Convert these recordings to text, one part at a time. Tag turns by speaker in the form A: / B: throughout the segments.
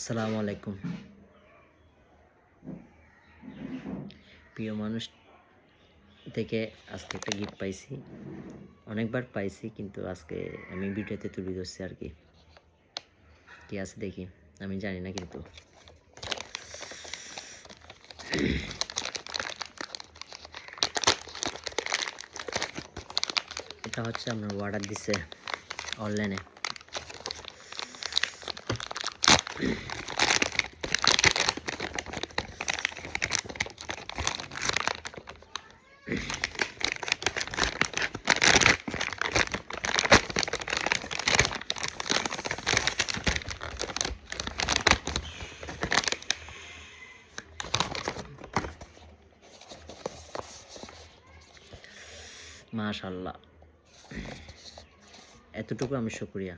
A: আসসালামু আলাইকুম। প্রিয় মানুষ থেকে আজকে একটা গিফট পাইছি। অনেকবার পাইছি কিন্তু আজকে আমি ভিডিওতে তুলে ধরছি আর কি। কি আছে দেখি, আমি জানি না কিন্তু। এটা হচ্ছে আপনার অর্ডার দিছে অনলাইনে। মাশাআল্লাহ, এতটুকু আমি শুকরিয়া।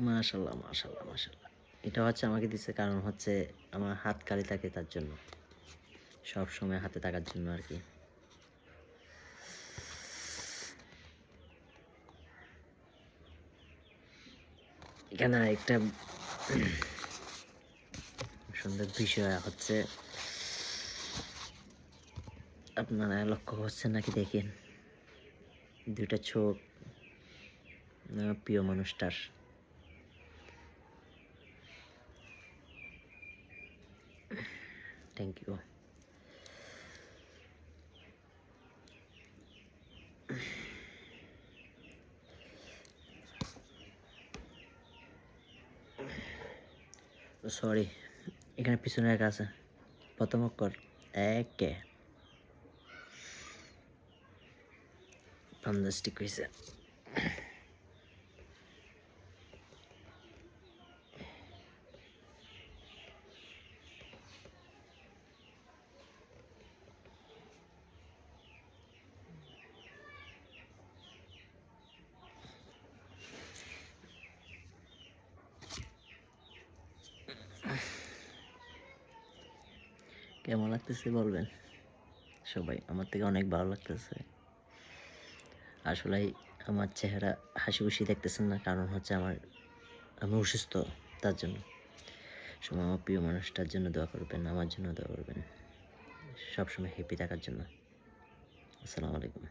A: মাশাআল্লাহ মাশাআল্লাহ মাশাআল্লাহ। এটা হচ্ছে আমাকে দিছে, কারণ হচ্ছে আমার হাত খালি থাকে, তার জন্য সব সময় হাতে থাকার জন্য আর কি। এখানে একটা সুন্দর বিষয় হচ্ছে, আপনারা লক্ষ্য করছেন নাকি দেখেন, দুইটা চোখ প্রিয় মানুষটার। Thank you. সরি, এখানে পিছনে লেখা আছে প্রথম অক্ষর একে। ফ্যান্টাস্টিক হয়েছে। কেমন লাগতেছে বলবেন সবাই? আমার থেকে অনেক ভালো লাগতেছে। আসলে আমার চেহারা হাসি খুশি দেখতেছেন না, কারণ হচ্ছে আমি অসুস্থ, তার জন্য। সবাই আমার প্রিয় মানুষটার জন্য দোয়া করবেন, আমার জন্য দোয়া করবেন, সবসময় হ্যাপি থাকার জন্য। আসসালামু আলাইকুম।